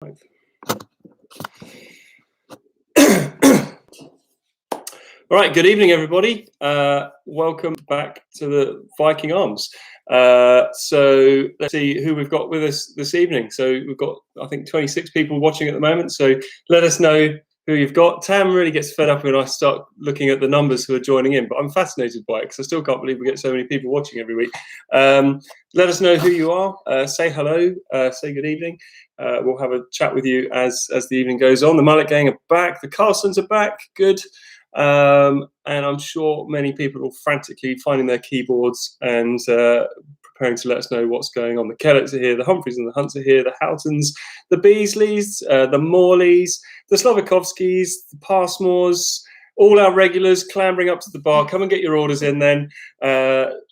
All right, good evening, everybody. Welcome back to the Viking Arms. So let's see who we've got with us this evening. So we've got, I think, 26 people watching at the moment. So let us know who you've got. Tam really gets fed up when I start looking at the numbers who are joining in, but I'm fascinated by it because I still can't believe we get so many people watching every week. Let us know who you are. Say hello. Say good evening. We'll have a chat with you as the evening goes on. The Mullet Gang are back. The Carlsons are back. Good. And I'm sure many people are frantically finding their keyboards and preparing to let us know what's going on. The Kellets are here, the Humphreys and the Hunts are here, the Houghtons, the Beasleys, the Morleys, the Slovakovskis, the Passmores, all our regulars clambering up to the bar. Come and get your orders in then.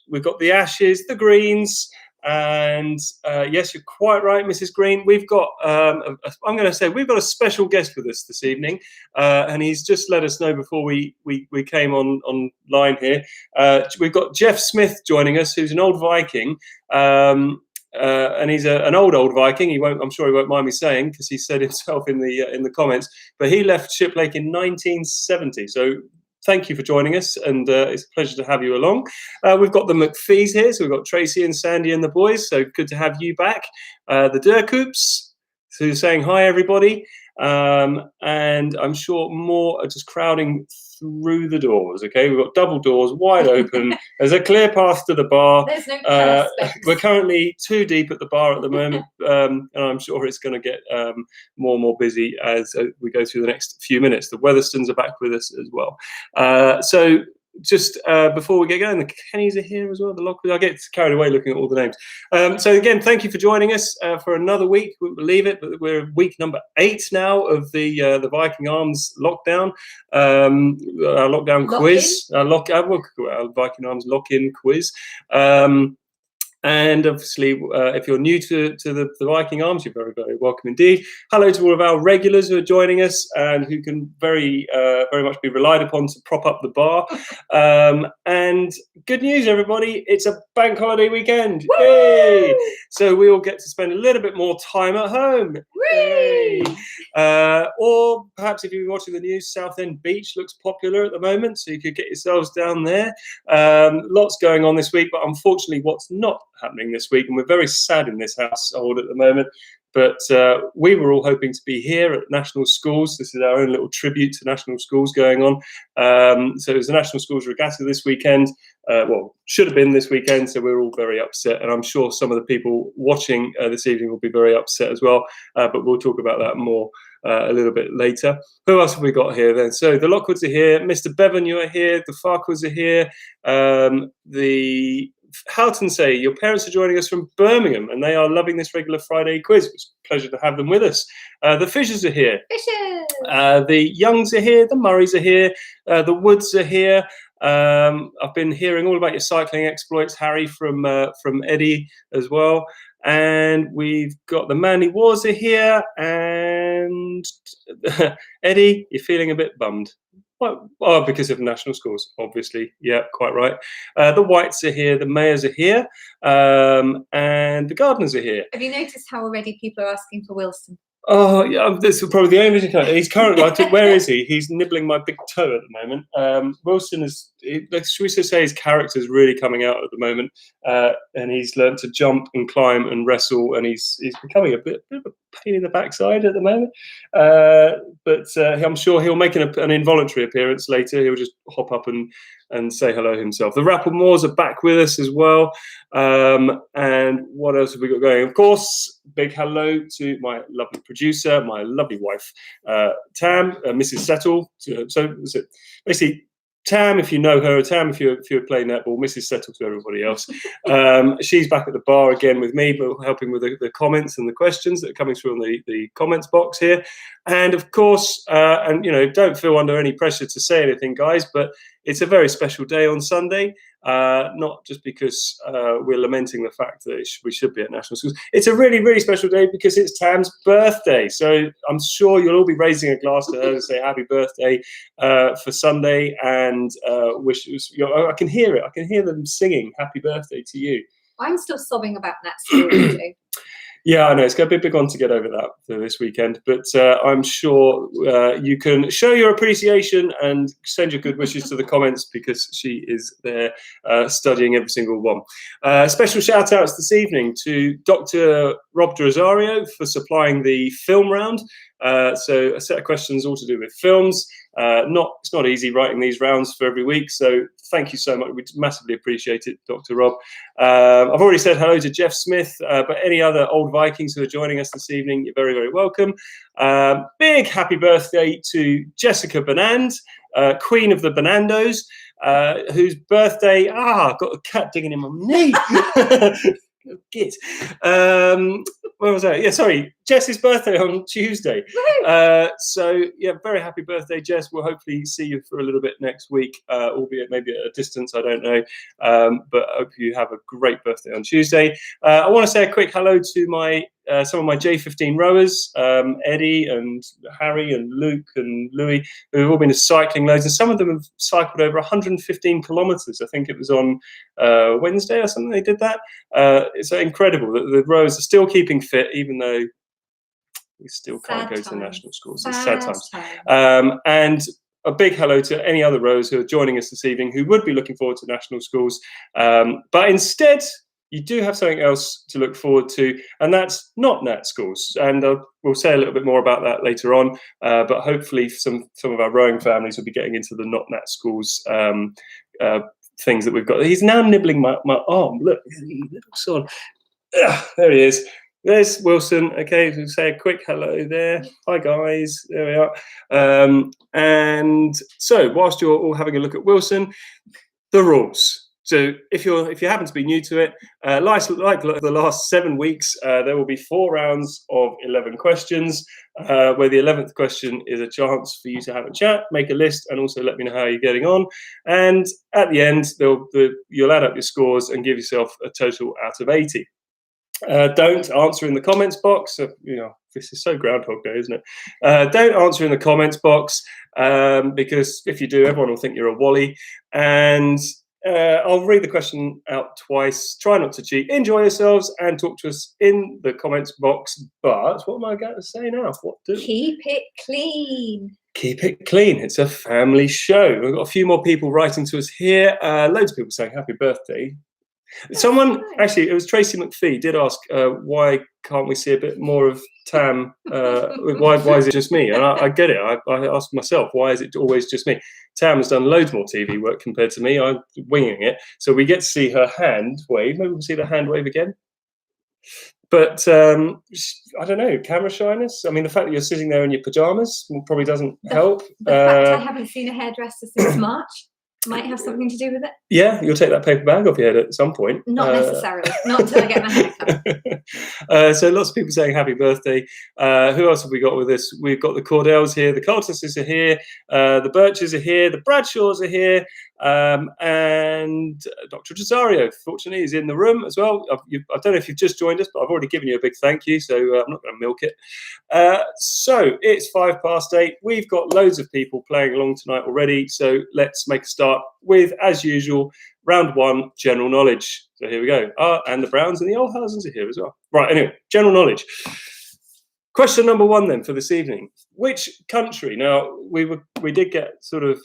We've got the Ashes, the Greens, and yes, you're quite right, Mrs. Green. We've got, I'm going to say, we've got a special guest with us this evening, and he's just let us know before we came online here. We've got Jeff Smith joining us, who's an old Viking, and he's an old Viking. I'm sure he won't mind me saying, because he said himself in the comments. But he left Shiplake in 1970. So thank you for joining us, and it's a pleasure to have you along. We've got the McPhees here, so we've got Tracy and Sandy and the boys, so good to have you back. The Durkoops, who's saying hi, everybody. And I'm sure more are just crowding through the doors, okay? We've got double doors, wide open. There's a clear path to the bar. There's no we're currently too deep at the bar at the moment, and I'm sure it's going to get more and more busy as we go through the next few minutes. The Weatherstons are back with us as well. So just before we get going, the Kennys are here as well. The Lockwoods. I get carried away looking at all the names. So again, thank you for joining us for another week. We believe it, but we're week number 8 now of the Viking Arms lockdown. Our lockdown quiz. Our Viking Arms lock-in quiz. And obviously, if you're new to the Viking Arms, you're very, very welcome indeed. Hello to all of our regulars who are joining us and who can very much be relied upon to prop up the bar. And good news, everybody, it's a bank holiday weekend. Yay! So we all get to spend a little bit more time at home. Yay! Or perhaps if you're watching the news, Southend Beach looks popular at the moment, so you could get yourselves down there. Lots going on this week, but unfortunately what's not happening this week, and we're very sad in this household at the moment, but we were all hoping to be here at National Schools. This is our own little tribute to National Schools going on. So it was the National Schools Regatta this weekend. Well, should have been this weekend, so we're all very upset, and I'm sure some of the people watching this evening will be very upset as well, but we'll talk about that more a little bit later. Who else have we got here then? So the Lockwoods are here, Mr. Bevan, you are here, the Farquhards are here, the Houghton say your parents are joining us from Birmingham and they are loving this regular Friday quiz. It's a pleasure to have them with us. The Fishers are here. The Youngs are here. The Murrays are here. The Woods are here. I've been hearing all about your cycling exploits, Harry, from Eddie as well. And we've got the Manly Wars are here. And Eddie, you're feeling a bit bummed. Oh, because of National Schools, obviously. Yeah, quite right. The Whites are here, the Mayors are here, and the Gardeners are here. Have you noticed how already people are asking for Wilson? Oh, yeah, this is probably the only reason. He's currently, where is he? He's nibbling my big toe at the moment. Wilson is, should we just say his character is really coming out at the moment, and he's learned to jump and climb and wrestle, and he's becoming a bit of a pain in the backside at the moment. But I'm sure he'll make an involuntary appearance later. He'll just hop up and say hello himself. The Rapplemoors are back with us as well. And what else have we got going? Of course, big hello to my lovely producer, my lovely wife, Tam, Mrs. Settle. So basically, Tam, if you know her, Tam, if you're playing netball, Mrs. Settle to everybody else. She's back at the bar again with me, but helping with the comments and the questions that are coming through on the comments box here. And of course, and don't feel under any pressure to say anything, guys, but it's a very special day on Sunday. Not just because we're lamenting the fact that we should be at National Schools. It's a really, really special day because it's Tam's birthday. So I'm sure you'll all be raising a glass to her to say happy birthday for Sunday and wish. I can hear it. I can hear them singing happy birthday to you. I'm still sobbing about that story too. Yeah, I know it's going to be a big one to get over that for this weekend, but I'm sure you can show your appreciation and send your good wishes to the comments because she is there studying every single one. Special shout outs this evening to Dr. Rob Rosario for supplying the film round. So a set of questions all to do with films. It's not easy writing these rounds for every week, so thank you so much. We massively appreciate it, Dr. Rob. I've already said hello to Jeff Smith, but any other old Vikings who are joining us this evening, you're very, very welcome. Big happy birthday to Jessica Benand, Queen of the Benandos, whose birthday, got a cat digging in my knee. Git. Where was I? Yeah, sorry. Jess's birthday on Tuesday. So yeah, very happy birthday, Jess. We'll hopefully see you for a little bit next week, albeit maybe at a distance. I don't know. But I hope you have a great birthday on Tuesday. I want to say a quick hello to my some of my J15 rowers, Eddie and Harry and Luke and Louis, who have all been cycling loads, and some of them have cycled over 115 kilometres. I think it was on Wednesday or something they did that. It's incredible that the rowers are still keeping fit, even though we still can't go to national schools. It's sad times. And a big hello to any other rowers who are joining us this evening who would be looking forward to national schools. But instead, you do have something else to look forward to, and that's not nat schools. And we'll say a little bit more about that later on. But hopefully some of our rowing families will be getting into the not nat schools things that we've got. He's now nibbling my arm. Look, little son. There he is. There's Wilson. Okay, so say a quick hello there. Hi guys, there we are. And so, whilst you're all having a look at Wilson, the rules. So, if you happen to be new to it, like the last 7 weeks, there will be 4 rounds of 11 questions, where the 11th question is a chance for you to have a chat, make a list, and also let me know how you're getting on. And at the end, you'll add up your scores and give yourself a total out of 80. Don't answer in the comments box. This is so Groundhog Day, isn't it? Don't answer in the comments box because if you do, everyone will think you're a Wally. And I'll read the question out twice. Try not to cheat. Enjoy yourselves and talk to us in the comments box. But what am I going to say now? Keep it clean. Keep it clean. It's a family show. We've got a few more people writing to us here. Loads of people saying happy birthday. Someone, actually, it was Tracy McPhee, did ask why can't we see a bit more of Tam? Why is it just me? And I get it. I asked myself, why is it always just me? Tam has done loads more TV work compared to me. I'm winging it. So we get to see her hand wave. Maybe we'll see the hand wave again. But I don't know, camera shyness. I mean, the fact that you're sitting there in your pajamas probably doesn't help. The fact I haven't seen a hairdresser since March might have something to do with it. Yeah, you'll take that paper bag off your head at some point. Not necessarily. Not until I get my haircut. So lots of people saying happy birthday. Who else have we got with us? We've got the Cordells here, the Cultises are here, the Birches are here, the Bradshaws are here, and Dr. Rosario, fortunately, is in the room as well. I don't know if you've just joined us, but I've already given you a big thank you, so I'm not going to milk it. So it's 8:05. We've got loads of people playing along tonight already, so let's make a start with, as usual, round 1, general knowledge. So here we go. And the Browns and the Oldhausens are here as well. Right, anyway, general knowledge. Question number 1 then for this evening. Which country? Now, we did get sort of...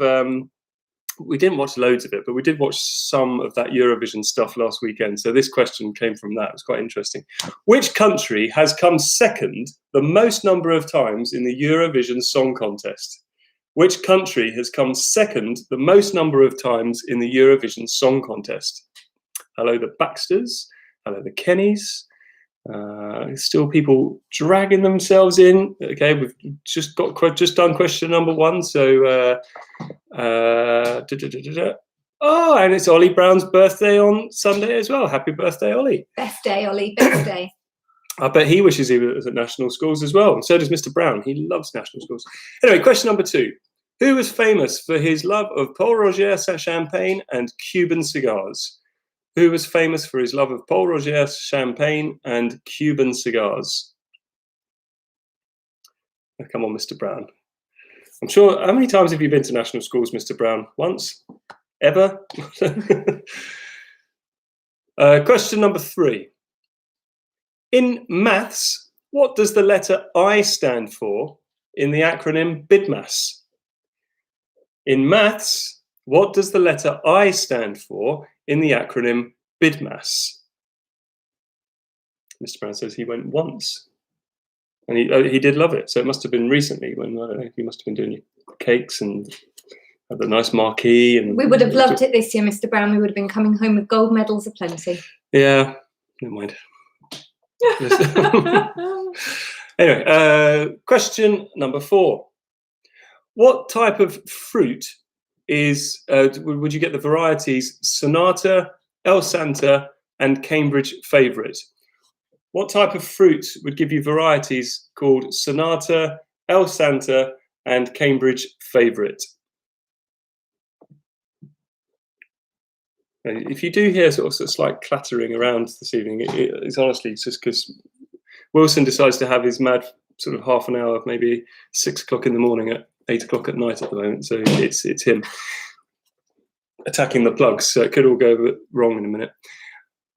we didn't watch loads of it, but we did watch some of that Eurovision stuff last weekend. So this question came from that. It was quite interesting. Which country has come second the most number of times in the Eurovision Song Contest? Which country has come second the most number of times in the Eurovision Song Contest? Hello, the Baxters. Hello, the Kennys. Still people dragging themselves in. Okay, we've just done question number 1. So, and it's Ollie Brown's birthday on Sunday as well. Happy birthday, Ollie! Best day, Ollie. Best day. I bet he wishes he was at national schools as well. And so does Mr. Brown. He loves national schools. Anyway, question number 2. Who was famous for his love of Paul Roger champagne and Cuban cigars? Who was famous for his love of Paul Roger champagne and Cuban cigars? Oh, come on, Mr. Brown. I'm sure. How many times have you been to national schools, Mr. Brown? Once? Ever? Question number 3. In maths, what does the letter I stand for in the acronym BIDMAS? In maths, what does the letter I stand for in the acronym BIDMAS? Mr. Brown says he went once. And he did love it. So it must have been recently when, I don't know, he must have been doing your cakes and had the nice marquee. And we would have loved it this year, Mr. Brown. We would have been coming home with gold medals aplenty. Yeah, never mind. Anyway, question number 4. What type of fruit is, would you get the varieties Sonata, El Santa, and Cambridge Favourite? What type of fruit would give you varieties called Sonata, El Santa, and Cambridge Favourite? If you do hear sort of slight clattering around this evening, it's honestly just because Wilson decides to have his mad sort of half an hour, maybe 6 o'clock in the morning at 8 o'clock at night at the moment. So it's him attacking the plugs. So it could all go a bit wrong in a minute.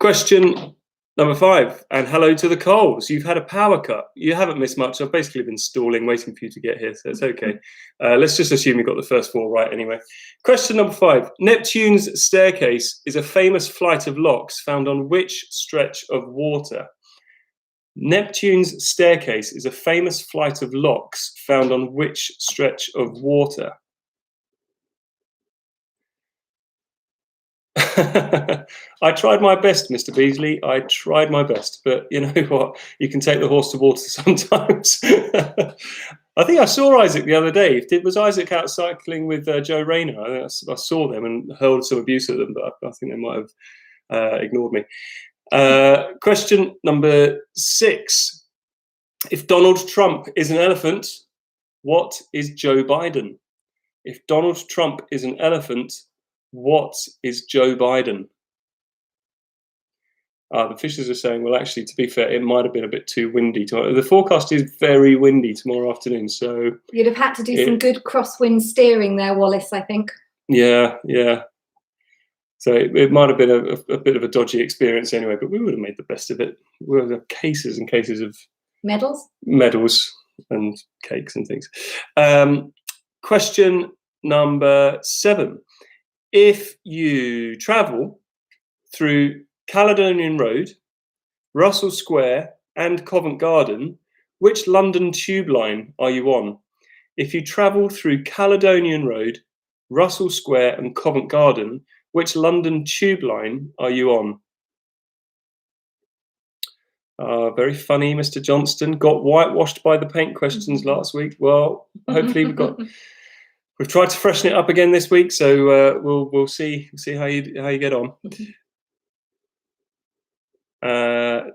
Question number 5, and hello to the Coles. You've had a power cut. You haven't missed much. I've basically been stalling, waiting for you to get here, so it's okay. Let's just assume you got the first 4 right anyway. Question number 5. Neptune's staircase is a famous flight of locks found on which stretch of water? Neptune's staircase is a famous flight of locks found on which stretch of water? I tried my best, Mr. Beasley. I tried my best, but you know what? You can take the horse to water sometimes. I think I saw Isaac the other day. Was Isaac out cycling with Joe Rayner? I saw them and hurled some abuse at them, but I think they might have ignored me. Question number 6. If Donald Trump is an elephant, what is Joe Biden? If Donald Trump is an elephant, what is Joe Biden? The fishers are saying, well, actually, to be fair, it might have been a bit too windy tomorrow. The forecast is very windy tomorrow afternoon, so you'd have had to do some good crosswind steering there, Wallace, I think. Yeah. So it might have been a bit of a dodgy experience anyway, but we would have made the best of it. We would have cases and cases of medals and cakes and things. Question number 7. If you travel through Caledonian Road, Russell Square, and Covent Garden, which London tube line are you on? If you travel through Caledonian Road, Russell Square, and Covent Garden, which London tube line are you on? Very funny, Mr. Johnston. Got whitewashed by the paint questions last week. Well, hopefully we've tried to freshen it up again this week, so we'll see how you get on. And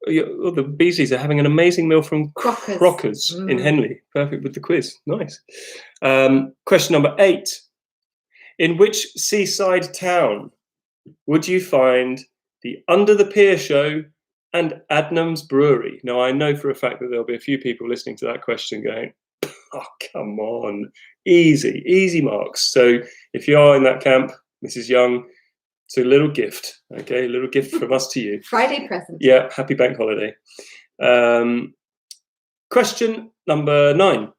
the Beasleys are having an amazing meal from Crockers in Henley. Perfect with the quiz. Nice. Question number 8. In which seaside town would you find the Under the Pier show and Adnams Brewery? Now, I know for a fact that there'll be a few people listening to that question going, oh, come on. Easy marks. So if you are in that camp, Mrs. Young, it's a little gift, okay? A little gift from us to you. Friday present. Yeah, happy bank holiday. Question number 9.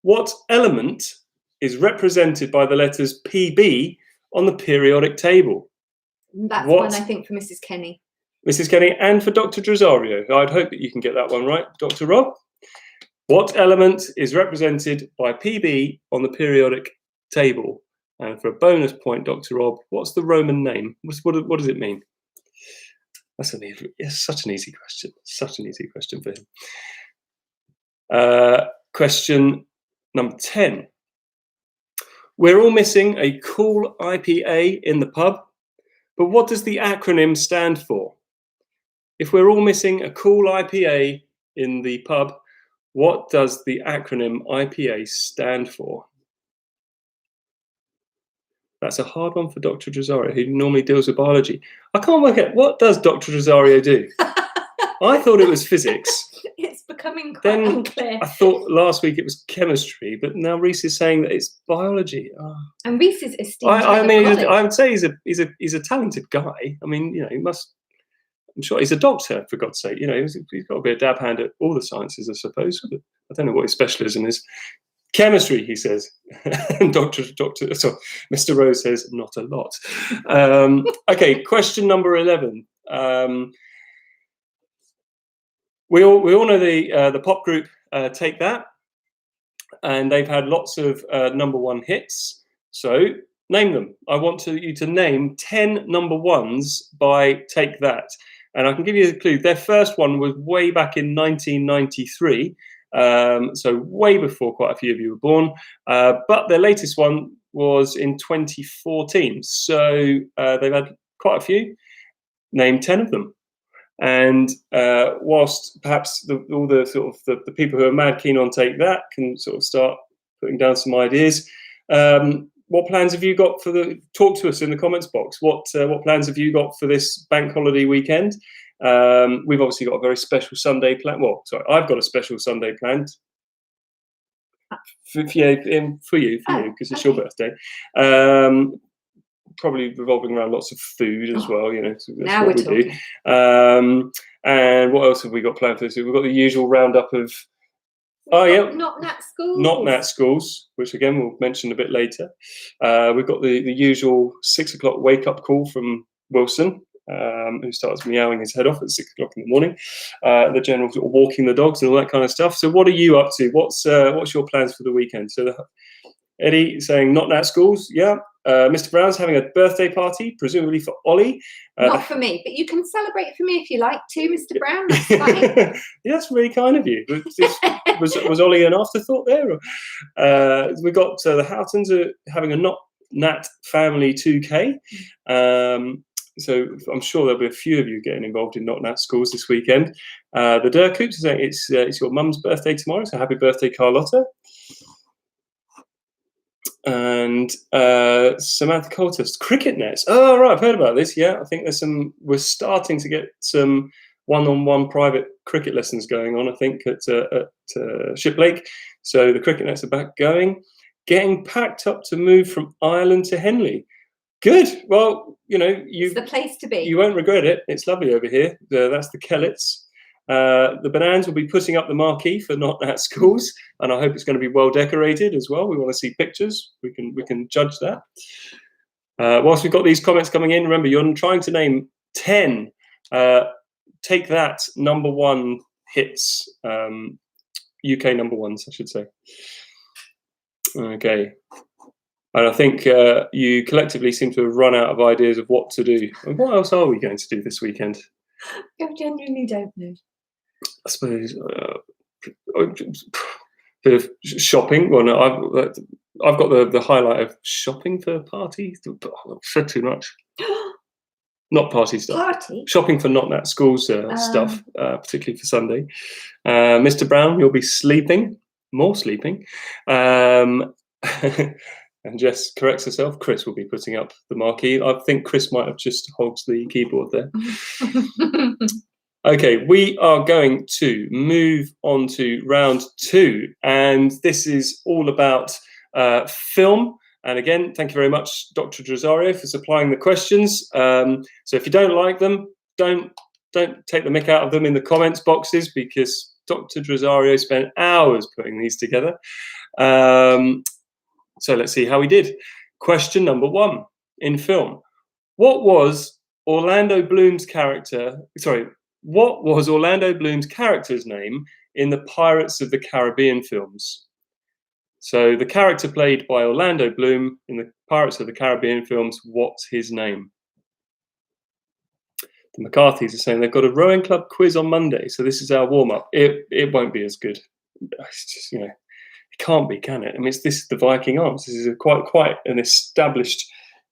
What element is represented by the letters PB on the periodic table? That's one, I think, for Mrs. Kenny. Mrs. Kenny, and for Dr. Drosario. I'd hope that you can get that one right. Dr. Rob? What element is represented by PB on the periodic table? And for a bonus point, Dr. Rob, what's the Roman name? What does it mean? That's such an easy question. Such an easy question for him. Question number 10. We're all missing a cool IPA in the pub, but what does the acronym stand for? If we're all missing a cool IPA in the pub, what does the acronym IPA stand for? That's a hard one for Dr. Drosario, who normally deals with biology. I can't work out, what does Dr. Drosario do? I thought it was physics. It's becoming quite unclear. I thought last week it was chemistry, but now Reese is saying that it's biology. Oh. And Reese is esteemed. I mean, I would say he's a talented guy. I mean, you know, he must I'm sure he's a doctor, for God's sake. You know, he's got to be a dab hand at all the sciences, I suppose. But I don't know what his specialism is. Chemistry, he says. Doctor, so Mr. Rose says, not a lot. Okay, question number 11. We all know the pop group Take That, and they've had lots of number one hits. So name them. I want you to name 10 number ones by Take That. And I can give you a clue. Their first one was way back in 1993. So way before quite a few of you were born. But their latest one was in 2014. So they've had quite a few. Name 10 of them. And whilst perhaps all the sort of the people who are mad keen on Take That can sort of start putting down some ideas, what plans have you got for talk to us in the comments box? What plans have you got for this bank holiday weekend? We've obviously got a very special Sunday plan. Well, sorry, I've got a special Sunday planned for you, because it's your birthday. Probably revolving around lots of food as well, you know. So that's now what we're we talking. do. And what else have we got planned for this week? We've got the usual roundup of Not Nat Schools. Not Nat Schools, which again we'll mention a bit later. We've got the usual 6 o'clock wake up call from Wilson, who starts meowing his head off at 6 o'clock in the morning. The general sort of walking the dogs and all that kind of stuff. So what are you up to? What's your plans for the weekend? So Eddie saying Not Nat Schools, yeah. Mr. Brown's having a birthday party, presumably for Ollie. Not for me, but you can celebrate for me if you like to, Mr. Brown. That's fine. Yeah, that's really kind of you. Was Ollie an afterthought there? We've got the Houghtons are having a Not Nat Family 2K. So I'm sure there'll be a few of you getting involved in Not Nat Schools this weekend. The Durcoops are saying it's your mum's birthday tomorrow, so happy birthday, Carlotta. And Samantha Coltus, cricket nets. Oh, right, I've heard about this. Yeah, I think we're starting to get some one-on-one private cricket lessons going on, I think, at Shiplake. So the cricket nets are back going. Getting packed up to move from Ireland to Henley. Good. Well, you know, it's the place to be. You won't regret it. It's lovely over here. That's the Kellets. The Bonans will be putting up the marquee for Not Nat Schools, and I hope it's going to be well decorated as well. We want to see pictures. We can judge that. Whilst we've got these comments coming in, remember you're trying to name 10 Take That number one hits, UK number ones, I should say. Okay. And I think you collectively seem to have run out of ideas of what to do. And what else are we going to do this weekend? I genuinely don't know. I suppose bit of shopping. Well, no, I've got the highlight of shopping for parties. I've said too much. Not party stuff. Party? Shopping for Not Nat Schools stuff, particularly for Sunday. Mr. Brown, you'll be sleeping, more sleeping. And Jess corrects herself. Chris will be putting up the marquee. I think Chris might have just hogged the keyboard there. Okay, we are going to move on to round 2, and this is all about film. And again, thank you very much, Dr. Drosario, for supplying the questions. So if you don't like them, don't take the mick out of them in the comments boxes, because Dr. Drosario spent hours putting these together. So let's see how we did. Question number 1 in film. What was Orlando Bloom's character's name in the Pirates of the Caribbean films? So the character played by Orlando Bloom in the Pirates of the Caribbean films, what's his name? The McCarthys are saying they've got a rowing club quiz on Monday, so this is our warm-up. It won't be as good. It's just, it can't be, can it? I mean, this is the Viking Arms. This is quite an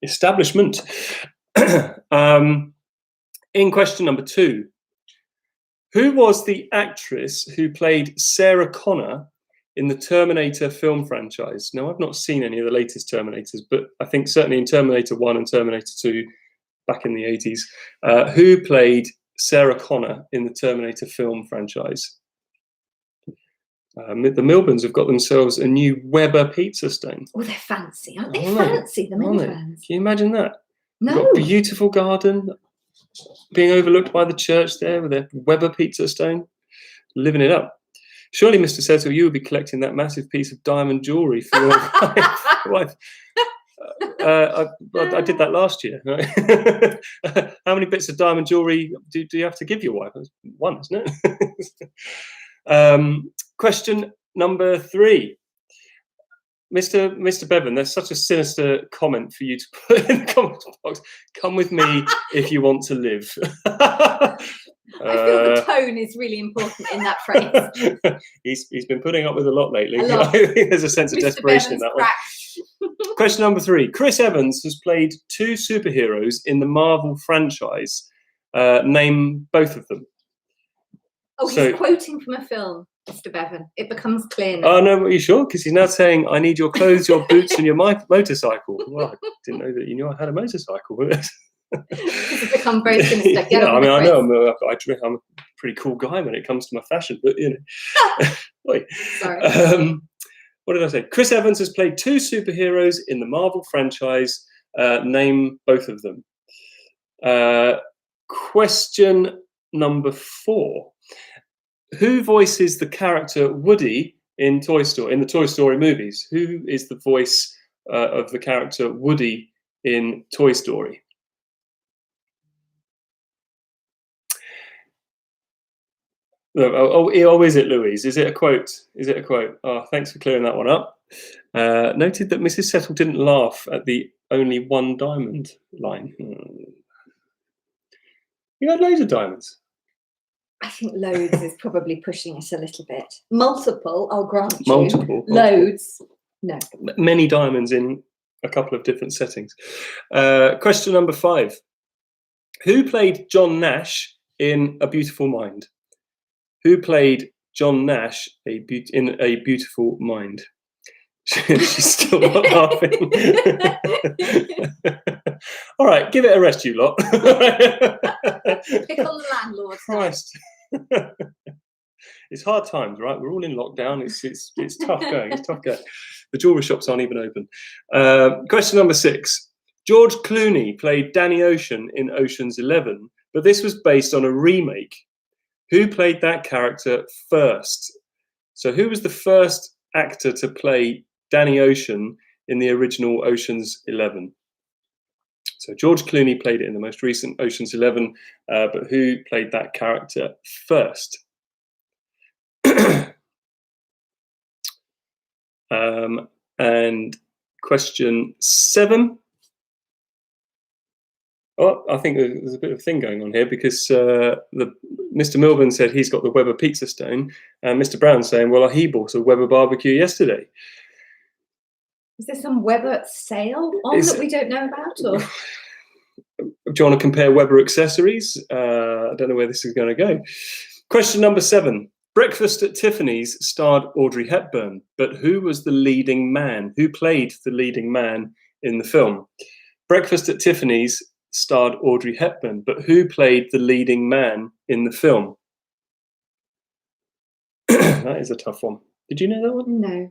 establishment. In question number 2, who was the actress who played Sarah Connor in the Terminator film franchise? Now, I've not seen any of the latest Terminators, but I think certainly in Terminator 1 and Terminator 2 back in the 80s, who played Sarah Connor in the Terminator film franchise? The Milburns have got themselves a new Weber pizza stone. Oh, they're fancy, aren't they? Fancy, the Milburns. Can you imagine that? No. You've got a beautiful garden, being overlooked by the church there with their Weber pizza stone, living it up. Surely, Mr. Settle, you would be collecting that massive piece of diamond jewellery for your wife. I did that last year. Right? How many bits of diamond jewellery do you have to give your wife? One, isn't it? Question number 3. Mr. Bevan, there's such a sinister comment for you to put in the comment box. Come with me if you want to live. I feel the tone is really important in that phrase. He's been putting up with a lot lately. A lot. I think there's a sense of Mr. desperation in Bevan's that one. Question number 3. Chris Evans has played 2 superheroes in the Marvel franchise. Name both of them. Oh, he's quoting from a film, Mr. Bevan. It becomes clear now. Oh, no, are you sure? Because he's now saying, I need your clothes, your boots, and your motorcycle. Well, I didn't know that you knew I had a motorcycle. It's become very sinister. Yeah, I mean, I know I'm a pretty cool guy when it comes to my fashion, but, you know. Sorry. What did I say? Chris Evans has played 2 superheroes in the Marvel franchise. Name both of them. Question number 4. Who voices the character Woody in Toy Story, in the Toy Story movies? Who is the voice of the character Woody in Toy Story? Oh, is it Louise? Is it a quote? Is it a quote? Oh, thanks for clearing that one up. Noted that Mrs. Settle didn't laugh at the only one diamond line. You had loads of diamonds. I think loads is probably pushing it a little bit. Multiple, I'll grant you. Multiple. Loads, no. Many diamonds in a couple of different settings. Question number 5. Who played John Nash in A Beautiful Mind? Who played John Nash in A Beautiful Mind? She's still not laughing. All right, give it a rest, you lot. Pick on the landlord. Christ. It's hard times, right? We're all in lockdown. It's tough going. It's tough going. The jewellery shops aren't even open. Question number 6. George Clooney played Danny Ocean in Ocean's 11, but this was based on a remake. Who played that character first? So who was the first actor to play Danny Ocean in the original Ocean's 11? So George Clooney played it in the most recent Ocean's 11, but who played that character first? And question 7. Oh, I think there's a bit of a thing going on here because Mr. Milburn said he's got the Weber pizza stone, and Mr. Brown's saying, well, he bought a Weber barbecue yesterday. Is there some Weber sale on that we don't know about? Or? Do you want to compare Weber accessories? I don't know where this is going to go. Question number 7. Breakfast at Tiffany's starred Audrey Hepburn, but who was the leading man? Who played the leading man in the film? Breakfast at Tiffany's starred Audrey Hepburn, but who played the leading man in the film? That is a tough one. Did you know that one? No.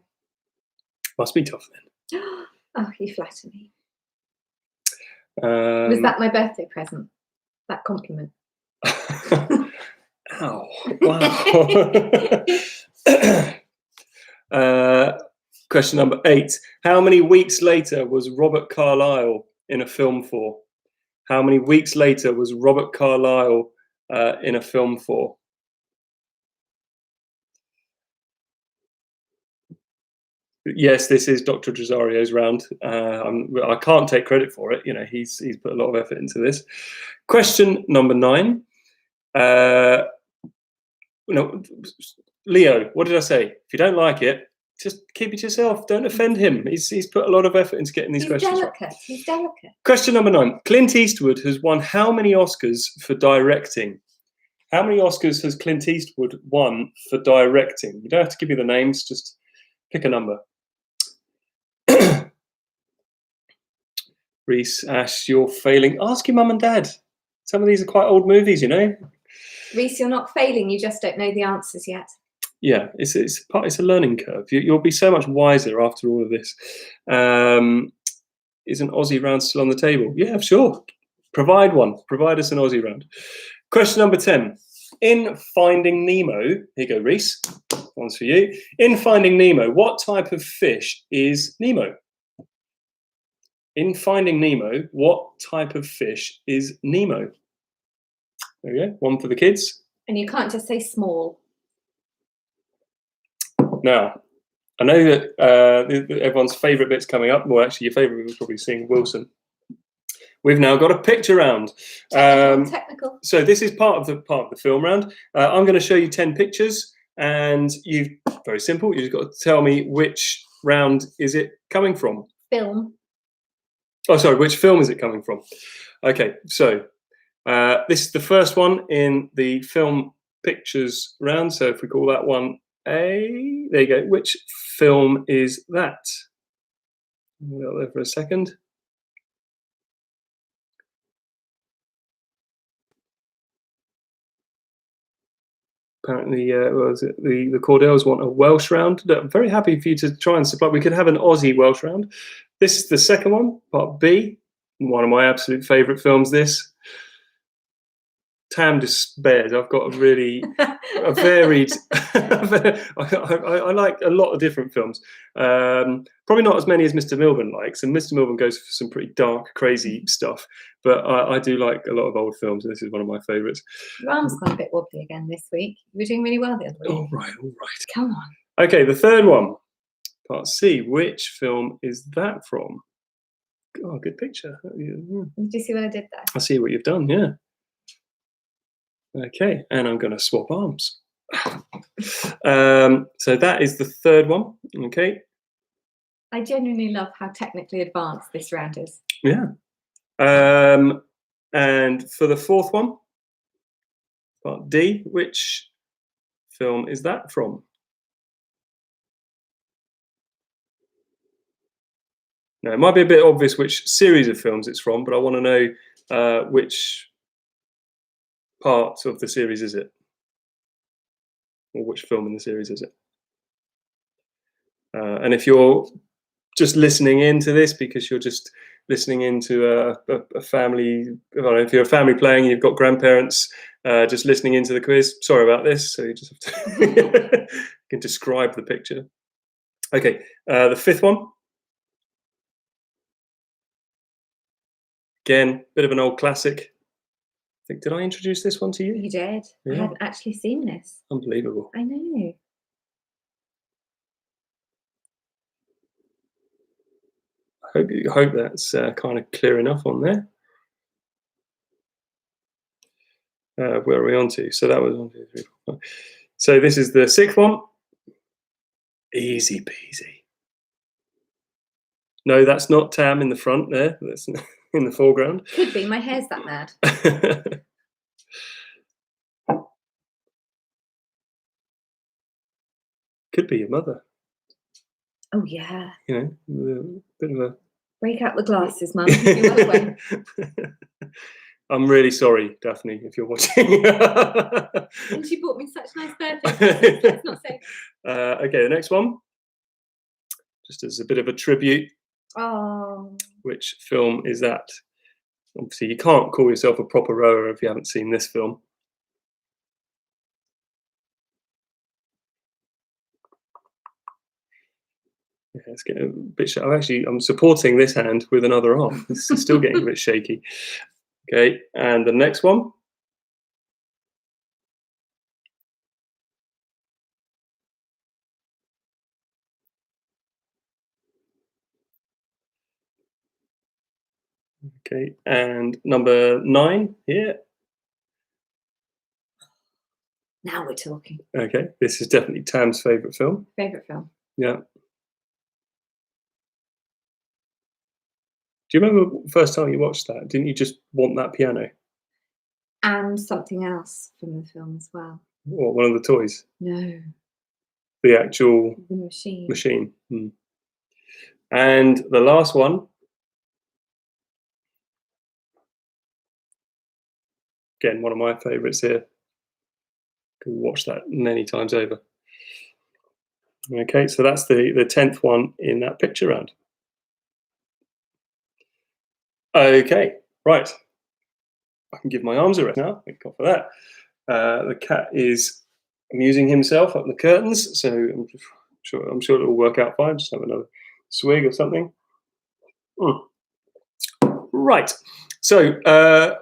Must be tough then. Oh, you flatter me. Was that my birthday present? That compliment? Ow. Wow. Question number 8. How many weeks later was Robert Carlyle in a film for? How many weeks later was Robert Carlyle in a film for? Yes, this is Dr. Drosario's round. I can't take credit for it. You know, he's put a lot of effort into this. Question number 9. Leo, what did I say? If you don't like it, just keep it to yourself. Don't offend him. He's put a lot of effort into getting these questions right. He's delicate. Question number 9. Clint Eastwood has won how many Oscars for directing? How many Oscars has Clint Eastwood won for directing? You don't have to give me the names. Just pick a number. Reese, Ash, you're failing. Ask your mum and dad. Some of these are quite old movies, you know. Reese, you're not failing. You just don't know the answers yet. Yeah, it's a learning curve. You'll be so much wiser after all of this. Is an Aussie round still on the table? Yeah, sure. Provide one. Provide us an Aussie round. Question number 10. In Finding Nemo, here you go, Reese. One's for you. In Finding Nemo, what type of fish is Nemo? In Finding Nemo, what type of fish is Nemo? There we go. One for the kids. And you can't just say small. Now, I know that everyone's favourite bit's coming up. Well, actually, your favourite was probably seeing Wilson. We've now got a picture round. Technical. So this is part of the film round. I'm going to show you 10 pictures, and very simple. You've got to tell me which round is it coming from. Film. Oh, sorry. Which film is it coming from? Okay. So this is the first one in the film pictures round. So if we call that one A, there you go. Which film is that? Hold there for a second. Apparently, the Cordells want a Welsh round. I'm very happy for you to try and supply. We could have an Aussie Welsh round. This is the second one, part B. One of my absolute favourite films. This. Tam despairs. I've got a varied. I like a lot of different films. Probably not as many as Mr. Milburn likes, and Mr. Milburn goes for some pretty dark, crazy stuff. But I do like a lot of old films, and this is one of my favourites. Your arm's gone a bit wobbly again this week. You were doing really well the other week. All right. Come on. Okay, the third one, part C. Which film is that from? Oh, good picture. Did you see what I did there? I see what you've done. Yeah. Okay, and I'm going to swap arms. So that is the third one. Okay. I genuinely love how technically advanced this round is. Yeah. And for the fourth one, part D, which film is that from? Now, it might be a bit obvious which series of films it's from, but I want to know which part of the series is it? Or which film in the series is it? And if you're just listening into this because you're just listening into a family, I don't know, if you're a family playing and you've got grandparents just listening into the quiz, sorry about this. So you just have to you can describe the picture. Okay, the fifth one. Again, bit of an old classic. I think, did I introduce this one to you? You did. Yeah. I haven't actually seen this. Unbelievable. I know. I hope that's kind of clear enough on there. Where are we on to? So that was 1, 2, 3, 4, 5. So this is the sixth one. Easy peasy. No, that's not Tam in the front there. That's in the foreground. Could be. My hair's that mad. Could be your mother. Oh, yeah. You know, a bit of a... Break out the glasses, Mum. You're well away. I'm really sorry, Daphne, if you're watching. And she bought me such nice birthday presents. Let's not say. Okay, the next one. Just as a bit of a tribute. Oh. Which film is that? Obviously, you can't call yourself a proper rower if you haven't seen this film. Yeah, it's getting a bit shaky. I'm supporting this hand with another arm. It's still getting a bit shaky. Okay, and the next one. Okay, and number 9 here. Now we're talking. Okay, this is definitely Tam's favourite film. Favourite film? Yeah. Do you remember the first time you watched that? Didn't you just want that piano? And something else from the film as well. Or one of the toys? No. The actual The machine. Hmm. And the last one. Again, one of my favourites here. Can watch that many times over. Okay, so that's the 10th one in that picture round. Okay, right. I can give my arms a rest now. Thank God for that. The cat is amusing himself up the curtains, so I'm sure it'll work out fine. Just have another swig or something. Right. So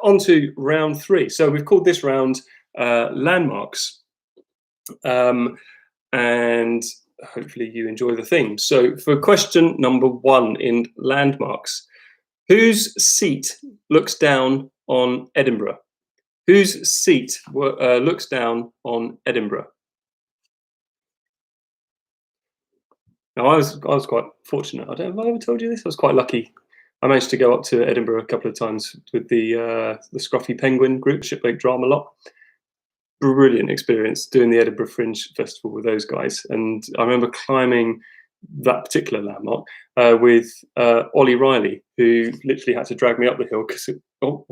on to round 3. So we've called this round landmarks, and hopefully you enjoy the theme. So for question number 1 in landmarks, whose seat looks down on Edinburgh? Whose seat looks down on Edinburgh? Now, I was quite fortunate. I don't know if I ever told you this. I was quite lucky. I managed to go up to Edinburgh a couple of times with the Scruffy Penguin group, Shipwake Drama Lot. Brilliant experience doing the Edinburgh Fringe Festival with those guys. And I remember climbing that particular landmark with Ollie Riley, who literally had to drag me up the hill because I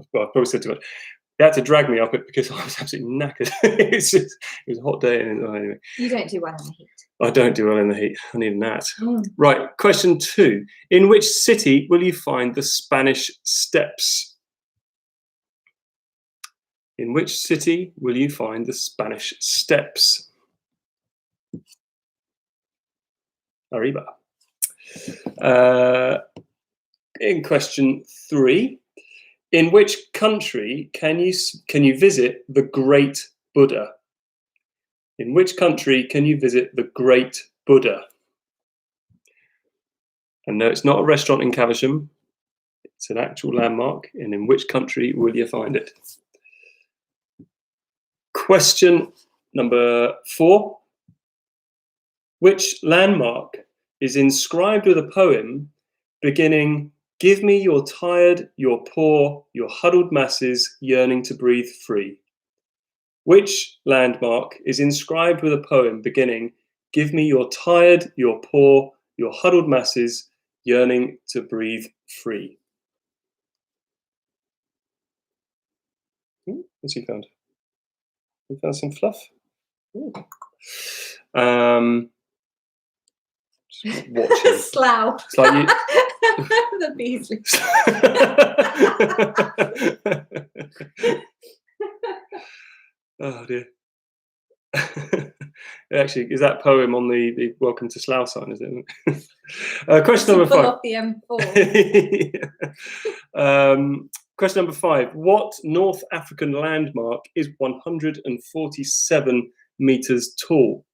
probably said too much. He had to drag me up it because I was absolutely knackered. It was a hot day. Anyway. You don't do well in the heat. I don't do well in the heat. I need a nap. Right, question 2. In which city will you find the Spanish Steps? In which city will you find the Spanish Steps? Arriba. In question 3, in which country can you visit the Great Buddha? In which country can you visit the Great Buddha? And no, it's not a restaurant in Caversham. It's an actual landmark. And in which country will you find it? Question number 4. Which landmark is inscribed with a poem beginning, "Give me your tired, your poor, your huddled masses yearning to breathe free"? Which landmark is inscribed with a poem beginning, "Give me your tired, your poor, your huddled masses yearning to breathe free"? What's he found? He found some fluff. Just watching. Slough. It's like you... The Beasley. Oh dear. Actually, is that poem on the Welcome to Slough sign, is it? Question number 5. Off the M4. Question number 5. What North African landmark is 147 meters tall?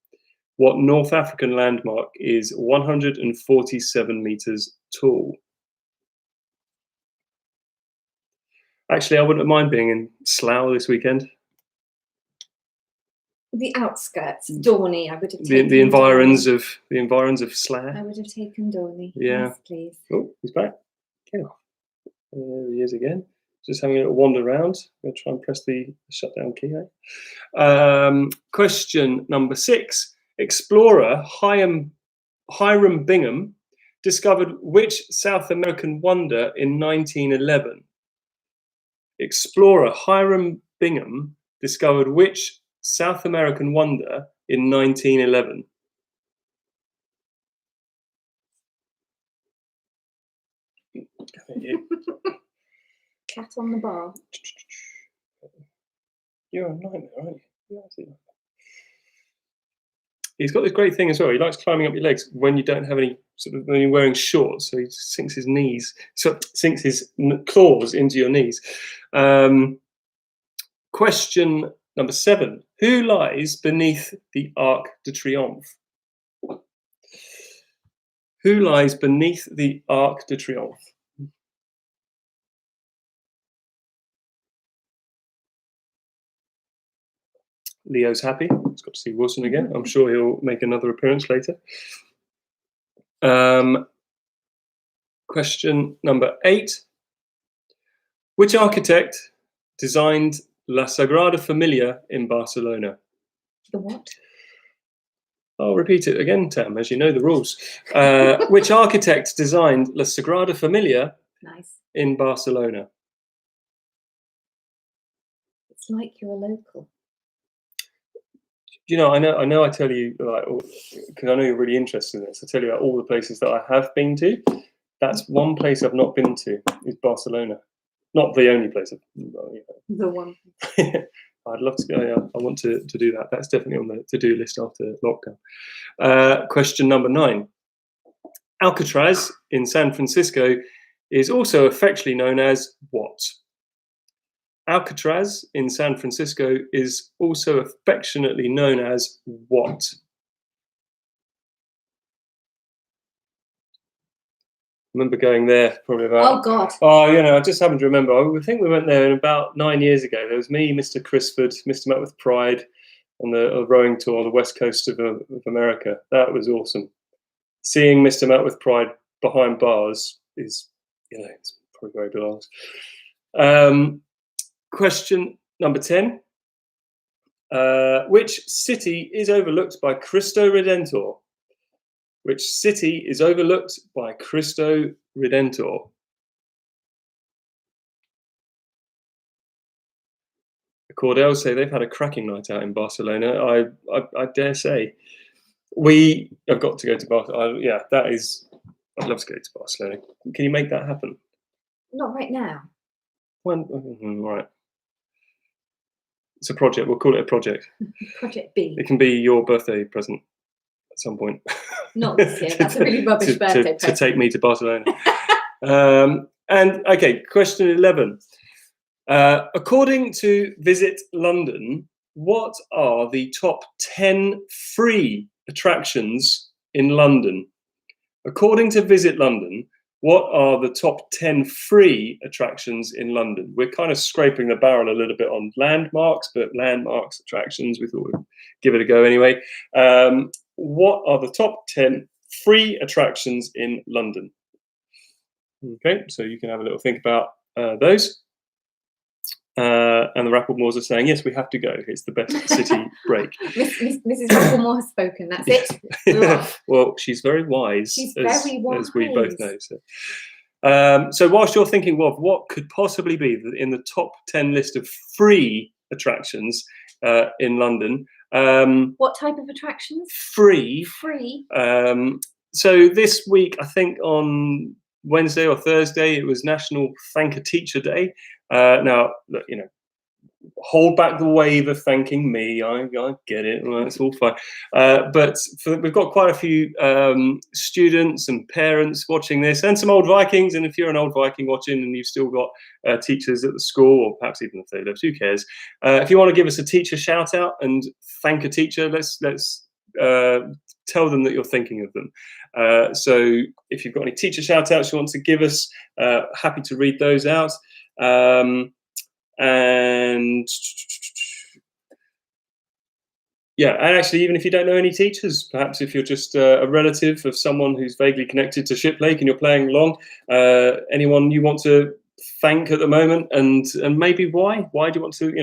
What North African landmark is 147 meters tall? Actually, I wouldn't mind being in Slough this weekend. The outskirts, Dorney. I would have taken the environs of Slough. I would have taken Dorney. Yeah. Yes, please. Oh, he's back. There he is again. Just having a little wander around. I'm going to try and press the shutdown key. Question number 6. Explorer Hiram Bingham discovered which South American wonder in 1911? Explorer Hiram Bingham discovered which South American wonder in 1911? Cat on the bar. You're a nightmare, aren't you? He's got this great thing as well. He likes climbing up your legs when you don't have any when you're wearing shorts. So he sinks his claws into your knees. Question number 7. Who lies beneath the Arc de Triomphe? Who lies beneath the Arc de Triomphe? Leo's happy. He's got to see Wilson again. I'm sure he'll make another appearance later. Question number 8. Which architect designed La Sagrada Familia in Barcelona? The what? I'll repeat it again, Tam, as you know the rules. Which architect designed La Sagrada Familia in Barcelona? It's like you're a local. You know, I know. I tell you, like, because I know you're really interested in this. I tell you about all the places that I have been to. That's one place I've not been to is Barcelona. Not the only place. The one. I'd love to go. Yeah, I want to do that. That's definitely on the to-do list after lockdown. Question number 9. Alcatraz in San Francisco is also affectionately known as what? Alcatraz in San Francisco is also affectionately known as what? I remember going there probably about. Oh God. Oh, I just happen to remember. I think we went there about 9 years ago. There was me, Mr. Crisford, Mr. Met with Pride on the rowing tour on the west coast of America. That was awesome. Seeing Mr. Met with Pride behind bars is, it's probably very belongs. Question number 10. Which city is overlooked by Cristo Redentor? Which city is overlooked by Cristo Redentor? The Cordell say they've had a cracking night out in Barcelona. I dare say. We have got to go to Barcelona. Yeah, that is. I'd love to go to Barcelona. Can you make that happen? Not right now. When? Right. It's a project. We'll call it a project. Project B. It can be your birthday present at some point. Not this year. That's a really rubbish birthday present. To take me to Barcelona. And okay, question 11. According to Visit London, what are the top 10 free attractions in London? According to Visit London, what are the top 10 free attractions in London? We're kind of scraping the barrel a little bit on landmarks, but landmarks, attractions, we thought we'd give it a go anyway. What are the top 10 free attractions in London? Okay, so you can have a little think about those. And the Rapplemores are saying, yes, we have to go. It's the best city break. Mrs. Rapplemore has spoken. That's it. We're off. Well, she's very wise. She's very wise. As we both know. So whilst you're thinking, well, what could possibly be in the top 10 list of free attractions in London? What type of attractions? Free. Free. So this week, I think on Wednesday or Thursday, it was National Thank a Teacher Day. Now, look, hold back the wave of thanking me. I get it. Well, it's all fine. But we've got quite a few students and parents watching this, and some old Vikings. And if you're an old Viking watching and you've still got teachers at the school, or perhaps even if they left, who cares? If you want to give us a teacher shout out and thank a teacher, let's tell them that you're thinking of them. So if you've got any teacher shout outs you want to give us, happy to read those out. And yeah, and actually, even if you don't know any teachers, perhaps if you're just a relative of someone who's vaguely connected to Shiplake and you're playing along, anyone you want to thank at the moment, and maybe why do you want to,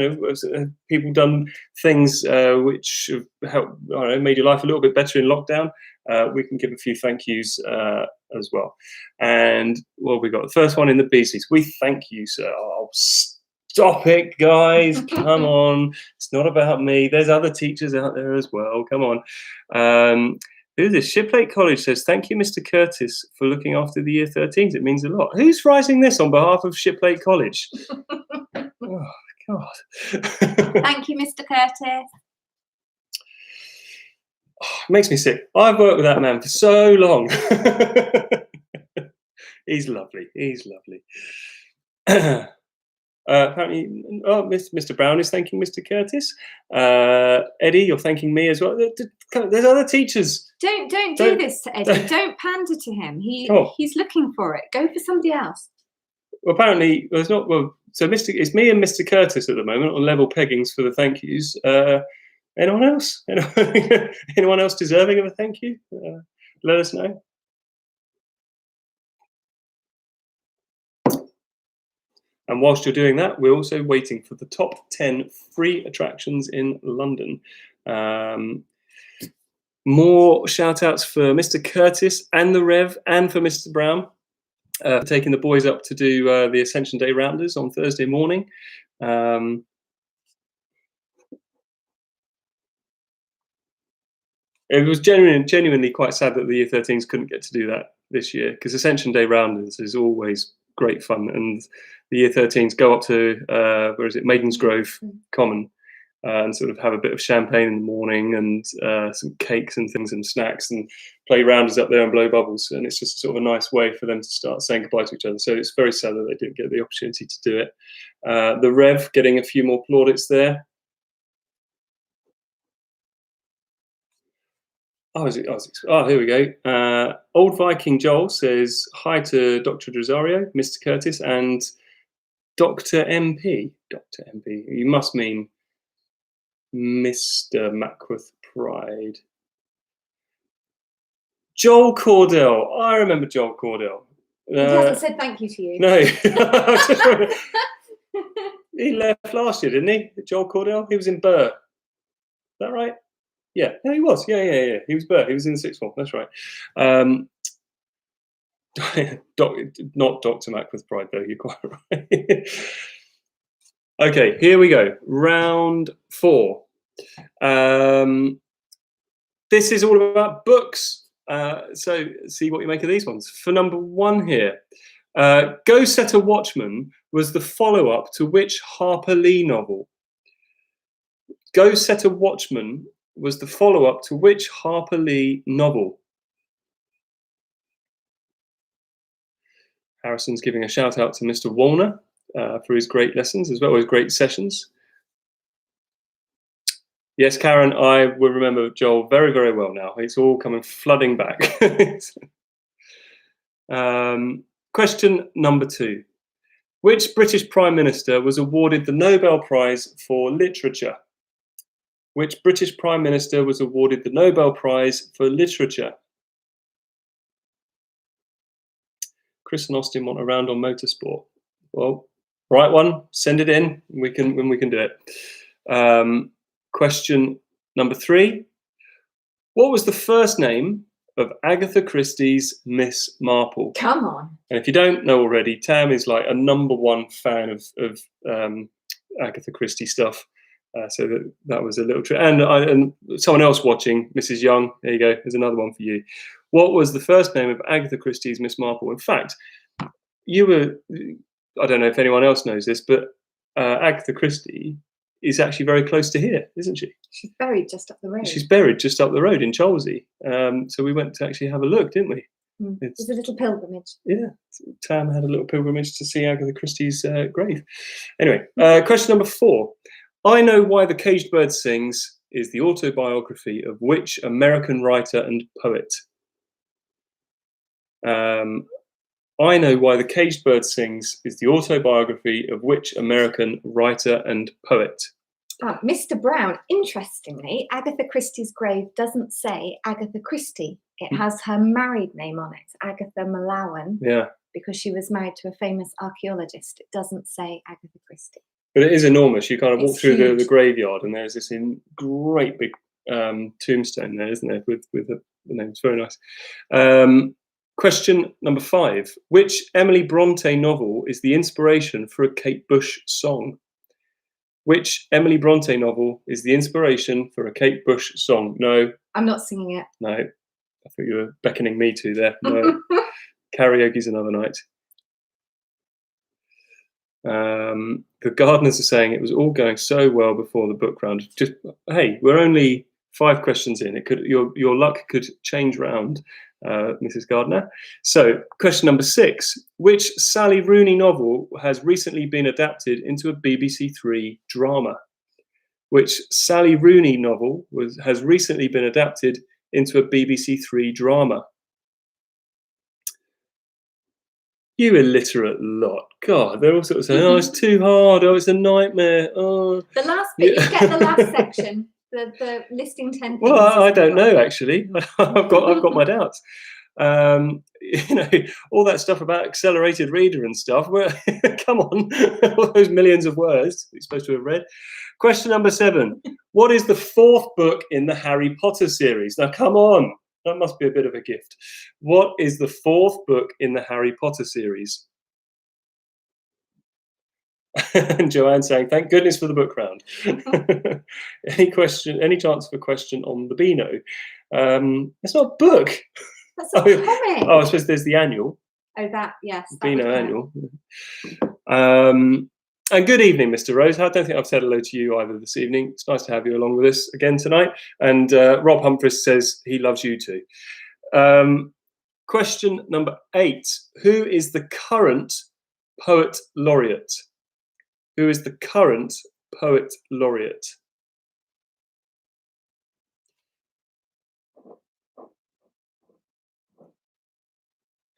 have people done things which have helped, made your life a little bit better in lockdown? We can give a few thank yous as well. And well, we got the first one in the BCs. We thank you, sir. Oh, stop it, guys. Come on. It's not about me. There's other teachers out there as well. Come on. Who's this? Shiplake College says, thank you, Mr. Curtis, for looking after the year 13s. It means a lot. Who's writing this on behalf of Shiplake College? Oh, God. Thank you, Mr. Curtis. Oh, it makes me sick. I've worked with that man for so long. He's lovely. He's lovely. Apparently, Mr. Brown is thanking Mr. Curtis. Eddie, you're thanking me as well. There's other teachers. Don't do this to Eddie. Don't pander to him. He's looking for it. Go for somebody else. Well, apparently, there's not. Well, so it's me and Mr. Curtis at the moment on level peggings for the thank yous. Anyone else? Anyone else deserving of a thank you? Let us know. And whilst you're doing that, we're also waiting for the top 10 free attractions in London. More shout outs for Mr. Curtis and the Rev and for Mr. Brown for taking the boys up to do the Ascension Day Rounders on Thursday morning. It was genuinely quite sad that the Year 13s couldn't get to do that this year, because Ascension Day Rounders is always great fun, and the year 13s go up to where is it, Maidens Grove Common, and sort of have a bit of champagne in the morning and some cakes and things and snacks and play rounders up there and blow bubbles. And it's just sort of a nice way for them to start saying goodbye to each other. So it's very sad that they didn't get the opportunity to do it. The Rev getting a few more plaudits there. Here we go. Old Viking Joel says hi to Dr. Rosario, Mr. Curtis, and Dr. MP. Dr. MP. You must mean Mr. Mackworth Pride. Joel Cordell. I remember Joel Cordell. He hasn't said thank you to you. No. He left last year, didn't he? Joel Cordell? He was in Burr. Is that right? Yeah. No, he was. Yeah. He was Burr. He was in the sixth form. That's right. Not Dr. Mackworth Pride, though. You're quite right. Okay, here we go. Round 4. This is all about books. So see what you make of these ones. For number 1 here, Go Set a Watchman was the follow-up to which Harper Lee novel? Go Set a Watchman was the follow-up to which Harper Lee novel? Harrison's giving a shout out to Mr. Wallner for his great lessons as well as great sessions. Yes, Karen, I will remember Joel very, very well now. It's all coming flooding back. Question number 2. Which British Prime Minister was awarded the Nobel Prize for Literature? Which British Prime Minister was awarded the Nobel Prize for Literature? Chris and Austin want a round on motorsport. Well, right one, send it in. We can do it. Question number 3. What was the first name of Agatha Christie's Miss Marple? Come on. And if you don't know already, Tam is like a #1 fan of Agatha Christie stuff. So that was a little trick. And someone else watching, Mrs. Young, there you go. There's another one for you. What was the first name of Agatha Christie's Miss Marple? In fact, I don't know if anyone else knows this, but Agatha Christie is actually very close to here, isn't she? She's buried just up the road. She's buried just up the road in Cholsey. So we went to actually have a look, didn't we? It's a little pilgrimage. Yeah, Tam had a little pilgrimage to see Agatha Christie's grave. Anyway, question number 4. I Know Why the Caged Bird Sings is the autobiography of which American writer and poet? I Know Why the Caged Bird Sings is the autobiography of which American writer and poet? Mr. Brown, interestingly, Agatha Christie's grave doesn't say Agatha Christie. It has her married name on it, Agatha Malawan. Yeah. Because she was married to a famous archaeologist. It doesn't say Agatha Christie. But it is enormous. You kind of walk through the huge. graveyard and there's this great big tombstone there, isn't there, with the name. It's very nice. Question number 5. Which Emily Bronte novel is the inspiration for a Kate Bush song? Which Emily Bronte novel is the inspiration for a Kate Bush song? No. I'm not singing it. No. I thought you were beckoning me to there. No. Karaoke's another night. The gardeners are saying it was all going so well before the book round. Just, hey, we're only 5 questions in. It could your luck could change round, Mrs. Gardner. So, question number 6: which Sally Rooney novel has recently been adapted into a BBC 3 drama? Which Sally Rooney novel has recently been adapted into a BBC 3 drama? You illiterate lot. God, they're all sort of saying, oh, it's too hard. Oh, it's a nightmare. Oh. The last bit, you get the last section, the listing 10 things. Well, I don't know, actually. I've got my doubts. All that stuff about accelerated reader and stuff. Come on, all those millions of words you're supposed to have read. Question number 7. What is the 4th book in the Harry Potter series? Now, come on. That must be a bit of a gift. What is the 4th book in the Harry Potter series? And Joanne saying, thank goodness for the book round. Any chance for a question on the Beano? It's not a book. That's a comic. Oh, I suppose there's the annual. Oh, that, yes. Beano annual. And good evening, Mr. Rose. I don't think I've said hello to you either this evening. It's nice to have you along with us again tonight. And Rob Humphries says he loves you too. Question number 8. Who is the current poet laureate? Who is the current poet laureate?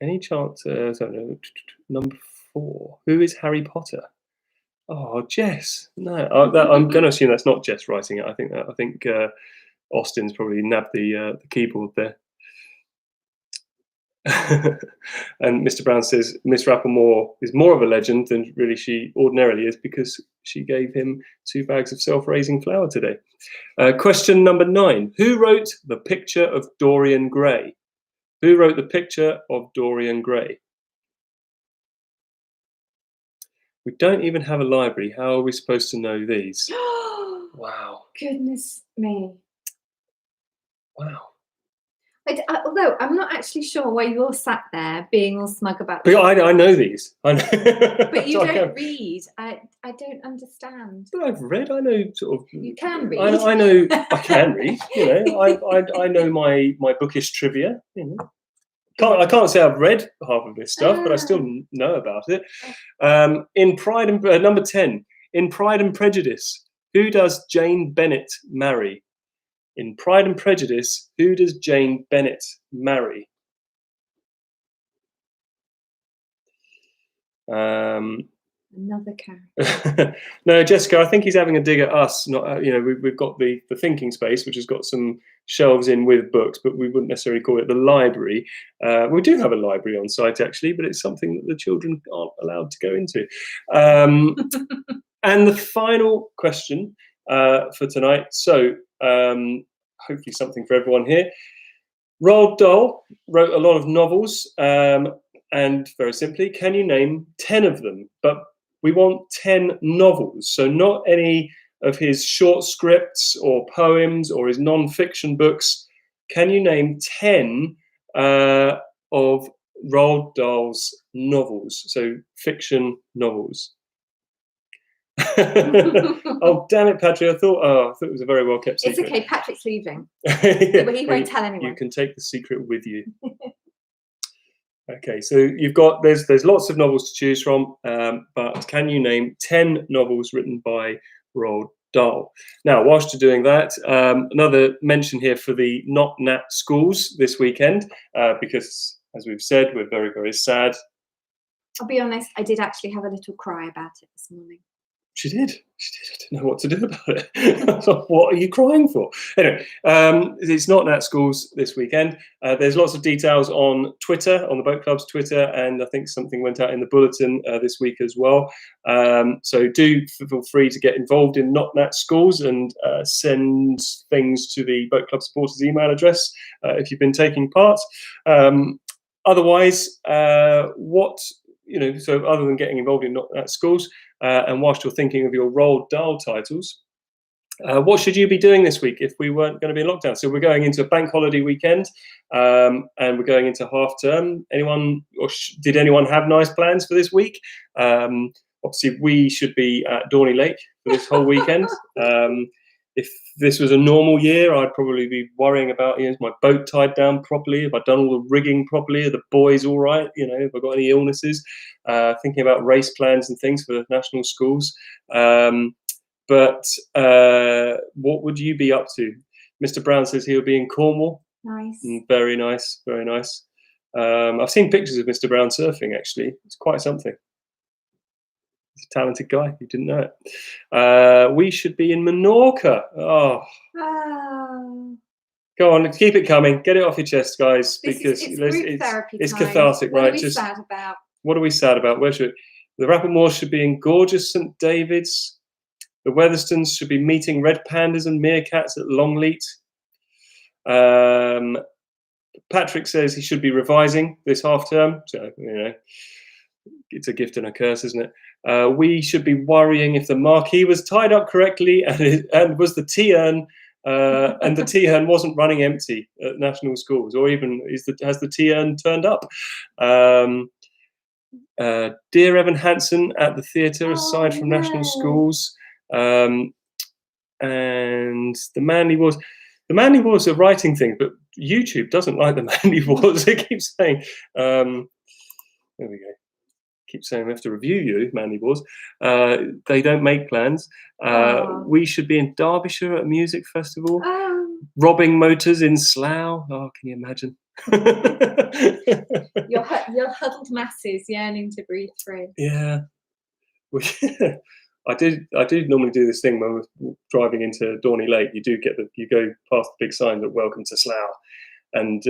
Any chance? I don't know. Number 4. Who is Harry Potter? Oh, Jess. No, I'm going to assume that's not Jess writing it. I think Austin's probably nabbed the keyboard there. And Mr. Brown says Miss Rapplemore is more of a legend than really she ordinarily is because she gave him 2 bags of self-raising flour today. Question number 9. Who wrote The Picture of Dorian Gray? Who wrote The Picture of Dorian Gray? We don't even have a library. How are we supposed to know these? Wow. Goodness me. Wow. Although I'm not actually sure why you're sat there being all smug about But I know these. I know. But you don't read. I don't understand. But I've read. I know sort of. You can read. I know. I can read. You know. I know my bookish trivia. You know. I can't say I've read half of this stuff, but I still know about it. In Pride and number 10. In Pride and Prejudice, who does Jane Bennet marry? In Pride and Prejudice, who does Jane Bennet marry? Another character. No, Jessica, I think he's having a dig at us. Not, we've got the thinking space, which has got some shelves in with books, but we wouldn't necessarily call it the library. We do have a library on site actually, but it's something that the children aren't allowed to go into. And the final question for tonight. So hopefully something for everyone here. Roald Dahl wrote a lot of novels, and very simply, can you name 10 of them? But we want 10 novels, so not any of his short scripts or poems or his non-fiction books. Can you name 10 of Roald Dahl's novels, so fiction novels? Oh, damn it, Patrick. I thought it was a very well kept secret. It's okay, Patrick's leaving. Yeah, But he won't tell anyone. You can take the secret with you. Okay, so you've got there's lots of novels to choose from, but can you name 10 novels written by Roald Dahl? Now, whilst you're doing that, another mention here for the Not Nat schools this weekend, because as we've said, we're very, very sad. I'll be honest, I did actually have a little cry about it this morning. She did. I didn't know what to do about it. I was like, what are you crying for? Anyway, it's Not Nat schools this weekend. There's lots of details on Twitter, on the Boat Club's Twitter, and I think something went out in the bulletin this week as well. So do feel free to get involved in Not Nat schools and send things to the Boat Club supporters email address if you've been taking part. Otherwise, so other than getting involved in Not Nat schools, and whilst you're thinking of your Roald Dahl titles, what should you be doing this week if we weren't going to be in lockdown? So we're going into a bank holiday weekend, and we're going into half term. Did anyone have nice plans for this week? Obviously, we should be at Dorney Lake for this whole weekend. If this was a normal year, I'd probably be worrying about, is my boat tied down properly? Have I done all the rigging properly? Are the boys all right? Have I got any illnesses? Thinking about race plans and things for national schools. But what would you be up to? Mr. Brown says he'll be in Cornwall. Nice. Very nice, very nice. I've seen pictures of Mr. Brown surfing, actually. It's quite something. He's a talented guy. You didn't know it. We should be in Menorca. Oh. Go on, keep it coming. Get it off your chest, guys, because it's cathartic, right? What are we sad about? What are we sad about? The Rapplemores should be in gorgeous St. David's. The Weatherstons should be meeting red pandas and meerkats at Longleat. Patrick says he should be revising this half term. So, it's a gift and a curse, isn't it? We should be worrying if the marquee was tied up correctly and was the tea urn, and the tea urn wasn't running empty at national schools, or even has the tea urn turned up? Dear Evan Hansen at the theatre, Oh, aside from national no. schools. And the Manly Wars. The Manly Wars are writing thing, but YouTube doesn't like the Manly Wars. It keeps saying, there we go. Keep saying we have to review you, Manly Wars. They don't make plans. We should be in Derbyshire at a music festival. Robbing motors in Slough. Oh, can you imagine? Your huddled masses yearning to breathe free. Yeah. I do normally do this thing when we're driving into Dorney Lake. You go past the big sign that welcome to Slough, and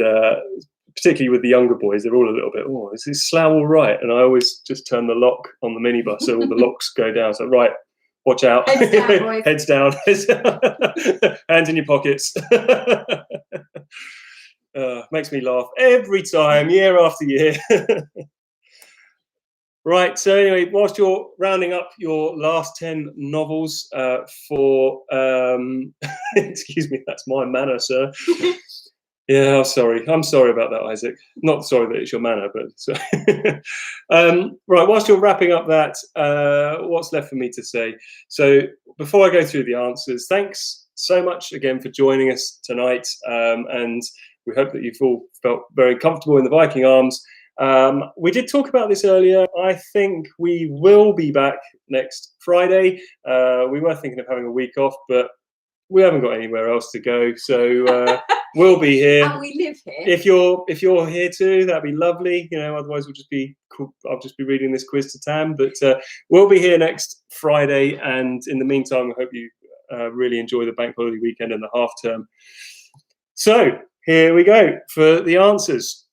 particularly with the younger boys, they're all a little bit, oh, is this Slough all right? And I always just turn the lock on the minibus so all the locks go down. So right, watch out, Heads down, boys. Heads down, hands in your pockets. Makes me laugh every time, year after year. Right, so anyway, whilst you're rounding up your last 10 novels for, excuse me, that's my manner, sir. Yeah, I'm sorry about that, Isaac. Not sorry that it's your manner, but right, whilst you're wrapping up that, what's left for me to say? So before I go through the answers, thanks so much again for joining us tonight, and we hope that you've all felt very comfortable in the Viking Arms. We did talk about this earlier. I think we will be back next Friday. We were thinking of having a week off, but we haven't got anywhere else to go, so we'll be here. And we live here. If you're here too, that'd be lovely. Otherwise we'll just be cool. I'll just be reading this quiz to Tam. But we'll be here next Friday, and in the meantime, I hope you really enjoy the bank holiday weekend and the half term. So here we go for the answers.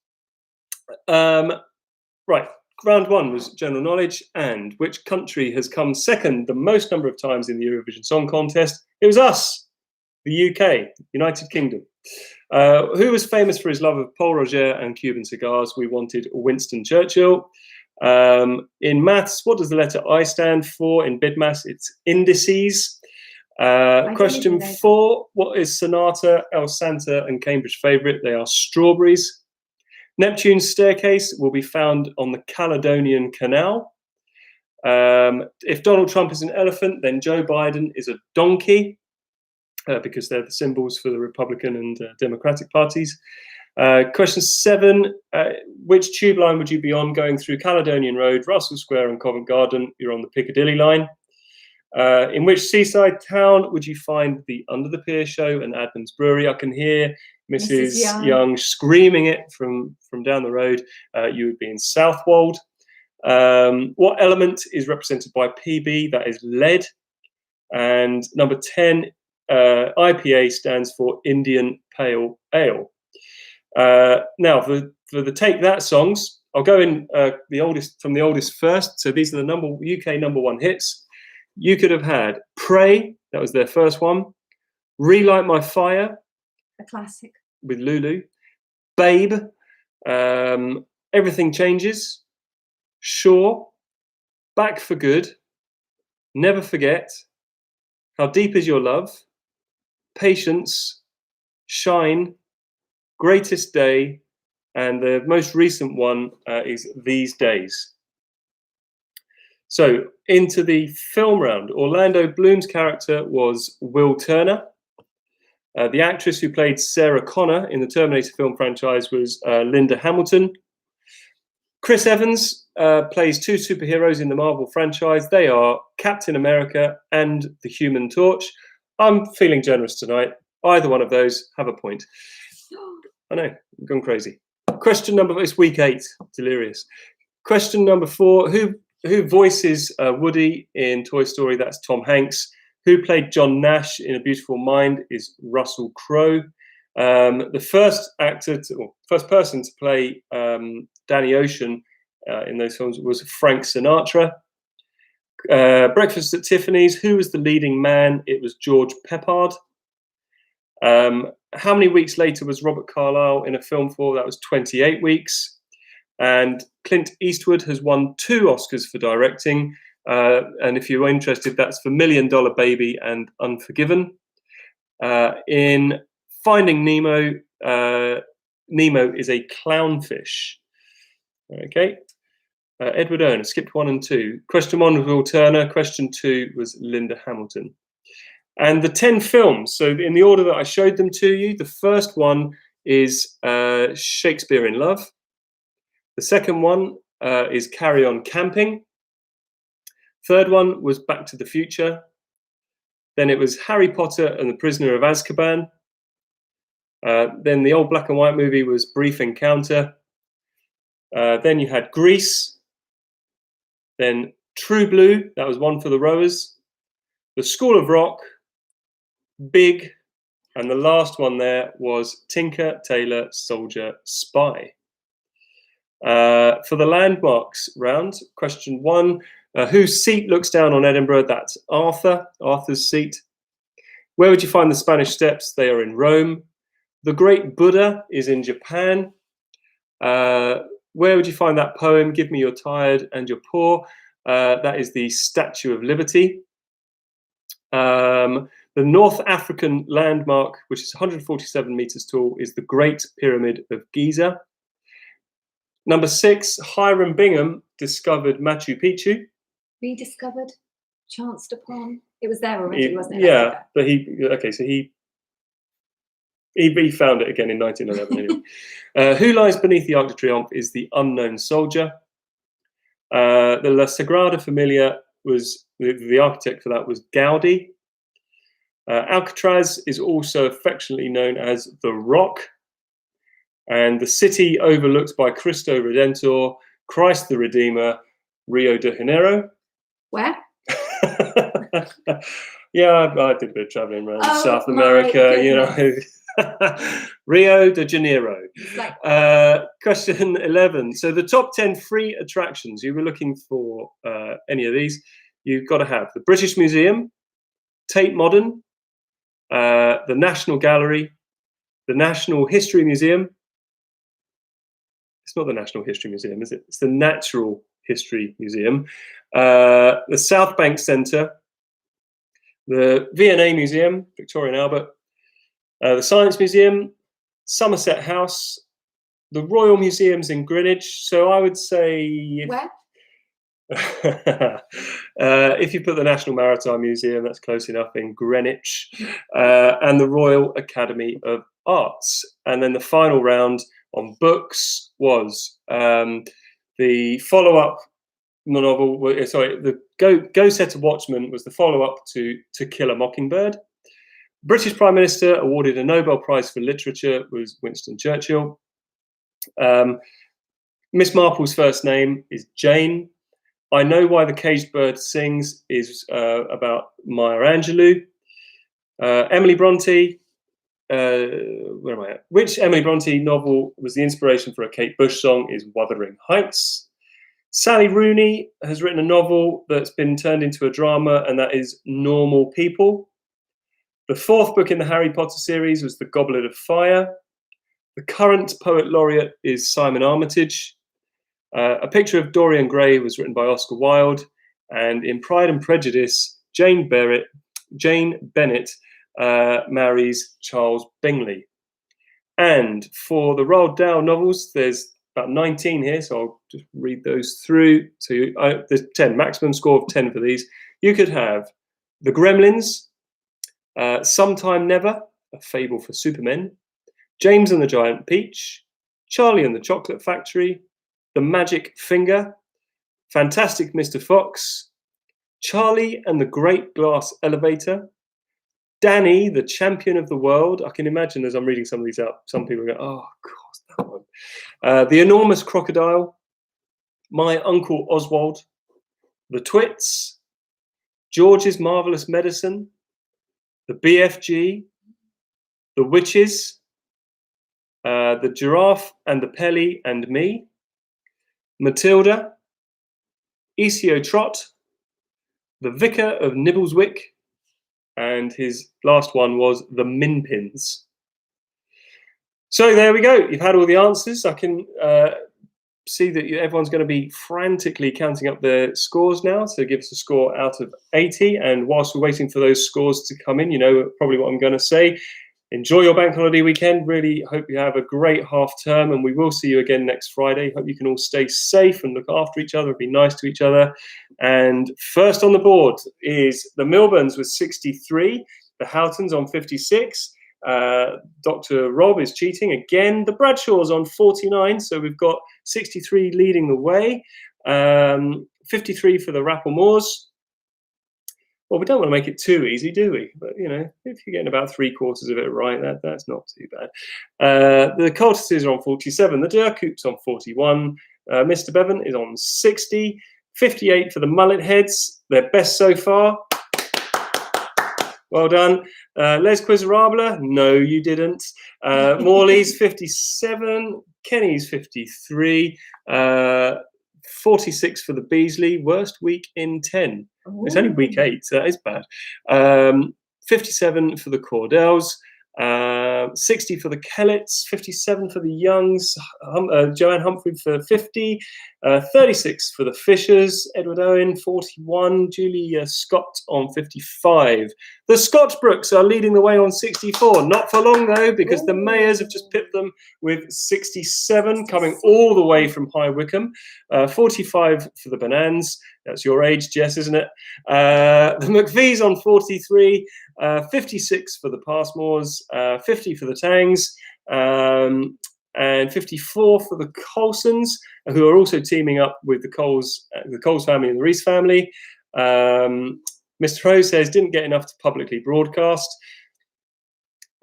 Right, round one was general knowledge, and which country has come second the most number of times in the Eurovision Song Contest? It was us, the UK, United Kingdom. Who was famous for his love of Pol Roger and Cuban cigars? We wanted Winston Churchill. In maths, what does the letter I stand for? In BidMaths, it's indices. Question 4, what is Sonata, El Santa and Cambridge favourite? They are strawberries. Neptune's staircase will be found on the Caledonian Canal. If Donald Trump is an elephant, then Joe Biden is a donkey, because they're the symbols for the Republican and Democratic parties. Question 7, which tube line would you be on going through Caledonian Road, Russell Square and Covent Garden? You're on the Piccadilly line. In which seaside town would you find the Under the Pier show and Adnams Brewery? I can hear Mrs. Young screaming it from down the road. You would be in Southwold. What element is represented by PB? That is lead. And number 10, IPA stands for Indian Pale Ale. Now, for the Take That songs, I'll go in the oldest first. So these are the UK number 1 hits. You could have had Pray, that was their first one. Relight My Fire, a classic, with Lulu. Babe, Everything Changes. Sure, Back for Good, Never Forget, How Deep Is Your Love, Patience, Shine, Greatest Day, and the most recent one is These Days. So into the film round. Orlando Bloom's character was Will Turner. The actress who played Sarah Connor in the Terminator film franchise was Linda Hamilton. Chris Evans plays 2 superheroes in the Marvel franchise. They are Captain America and the Human Torch. I'm feeling generous tonight. Either one of those, have a point. I know, I'm going crazy. Question number, it's week 8, delirious. Question number 4, who voices Woody in Toy Story? That's Tom Hanks. Who played John Nash in A Beautiful Mind is Russell Crowe. The first person to play Danny Ocean in those films was Frank Sinatra. Breakfast at Tiffany's, who was the leading man? It was George Peppard. How many weeks later was Robert Carlyle in a film for? That was 28 weeks. And Clint Eastwood has won 2 Oscars for directing. And if you're interested, that's for $1 Million Baby and Unforgiven. In Finding Nemo, Nemo is a clownfish. Okay. Edward Owen. I skipped 1 and 2. Question 1 was Will Turner. Question 2 was Linda Hamilton. And the 10 films, so in the order that I showed them to you, the first one is Shakespeare in Love. The second one is Carry On Camping. Third one was Back to the Future. Then it was Harry Potter and the Prisoner of Azkaban. Then the old black and white movie was Brief Encounter. Then you had Grease. Then True Blue, that was One for the Rowers. The School of Rock, Big, and the last one there was Tinker, Tailor, Soldier, Spy. For the landmarks round, question 1, whose seat looks down on Edinburgh? That's Arthur's seat. Where would you find the Spanish Steps? They are in Rome. The Great Buddha is in Japan. Where would you find that poem? Give me your tired and your poor. That is the Statue of Liberty. The North African landmark, which is 147 meters tall, is the Great Pyramid of Giza. Number 6, Hiram Bingham discovered Machu Picchu. Rediscovered, chanced upon. It was there already, wasn't it? Yeah, but he found it again in 1911. Anyway. Who lies beneath the Arc de Triomphe is the unknown soldier. The La Sagrada Familia was the architect for that was Gaudi. Alcatraz is also affectionately known as the Rock, and the city overlooked by Cristo Redentor, Christ the Redeemer, Rio de Janeiro. Where? Yeah, I did a bit of traveling around South America, you know. Rio de Janeiro. Question 11. So the top 10 free attractions, you were looking for any of these, you've got to have the British Museum, Tate Modern, the National Gallery, the National History Museum. It's not the National History Museum, is it? It's the Natural History Museum. The South Bank Centre, the V&A Museum, Victoria and Albert, the Science Museum, Somerset House, the Royal Museums in Greenwich. So I would say... Where? If you put the National Maritime Museum, that's close enough, in Greenwich, and the Royal Academy of Arts. And then the final round on books was the follow-up novel. Sorry, the Go Set a Watchman was the follow-up to Kill a Mockingbird. British Prime Minister awarded a Nobel Prize for Literature was Winston Churchill. Miss Marple's first name is Jane. I Know Why the Caged Bird Sings is about Maya Angelou. Emily Bronte. Where am I at? Which Emily Bronte novel was the inspiration for a Kate Bush song? Is Wuthering Heights. Sally Rooney has written a novel that's been turned into a drama, and that is Normal People. The 4th book in the Harry Potter series was The Goblet of Fire. The current poet laureate is Simon Armitage. A Picture of Dorian Gray was written by Oscar Wilde. And in Pride and Prejudice, Jane Bennett marries Charles Bingley. And for the Roald Dahl novels, there's about 19 here, so I'll just read those through. So there's 10, maximum score of 10 for these. You could have The Gremlins, Sometime Never, A Fable for Supermen, James and the Giant Peach, Charlie and the Chocolate Factory, The Magic Finger, Fantastic Mr. Fox, Charlie and the Great Glass Elevator, Danny, the Champion of the World. I can imagine as I'm reading some of these out, some people go, oh, of course, that one. The Enormous Crocodile, My Uncle Oswald, The Twits, George's Marvelous Medicine, The BFG, The Witches, The Giraffe and the Pelly and Me, Matilda, ECO Trot, The Vicar of Nibbleswick, and his last one was The Minpins. So there we go. You've had all the answers. I can see that everyone's going to be frantically counting up their scores now. So give us a score out of 80. And whilst we're waiting for those scores to come in, you know probably what I'm going to say. enjoy your bank holiday weekend. Really hope you have a great half term, and we will see you again next Friday. Hope you can all stay safe and look after each other, be nice to each other. And first on the board is the Milburns with 63, the Houghtons on 56. Dr. Rob is cheating again. The Bradshaws on 49, so we've got 63 leading the way. 53 for the Rapplemores. Well, we don't want to make it too easy, do we? But, you know, if you're getting about 3/4 of it right, that's not too bad. The Coltises are on 47. The Durkoops on 41. Mr. Bevan is on 60. 58 for the Mullet Heads. Their best so far. Well done. Les Quiserable, no, you didn't. Morley's 57. Kenny's 53. 46 for the Beasley. Worst week in 10. Ooh. It's only week 8, so that is bad. 57 for the Cordells. 60 for the Kellets, 57 for the Youngs, Joanne Humphrey for 50, 36 for the Fishers, Edward Owen 41, Julie Scott on 55. The Scotchbrooks are leading the way on 64, not for long though, because the Mayors have just pipped them with 67, coming all the way from High Wycombe. 45 for the Bonans. That's your age, Jess, isn't it? The McVees on 43, 56 for the Passmores, 50 for the Tangs, and 54 for the Colsons, who are also teaming up with the Coles family and the Reese family. Mr. Rose says didn't get enough to publicly broadcast.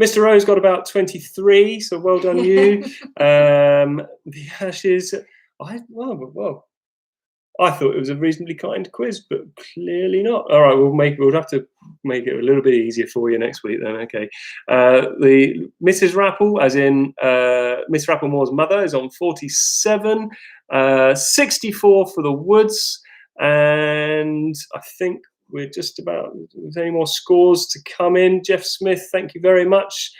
Mr. Rose got about 23, so well done you. The Ashes, I thought it was a reasonably kind quiz, but clearly not. All right, we'll have to make it a little bit easier for you next week then. Okay. The Mrs. Rappel, as in Miss Rapplemore's mother, is on 47. 64 for the Woods, and I think we're just about. There's any more scores to come in? Jeff Smith, thank you very much.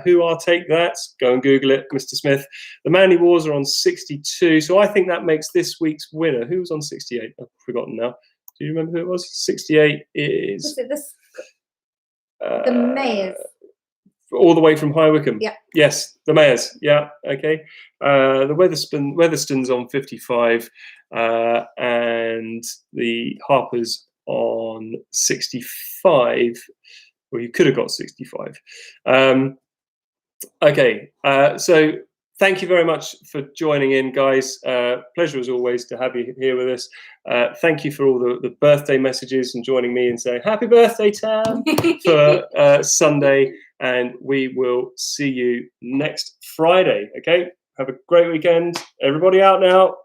Who I'll take that? Go and Google it, Mr. Smith. The Manly Wars are on 62, so I think that makes this week's winner. Who was on 68? I've forgotten now. Do you remember who it was? 68 is. Was it the Mayors? All the way from High Wycombe. Yeah. Yes, the Mayors. Yeah. Okay. The Weatherstones on 55, and the Harpers on 65. Well, you could have got 65. Okay, so thank you very much for joining in, guys. Pleasure as always to have you here with us. Thank you for all the birthday messages and joining me and saying happy birthday, Tam, for Sunday. And we will see you next Friday. Okay, have a great weekend. Everybody out now.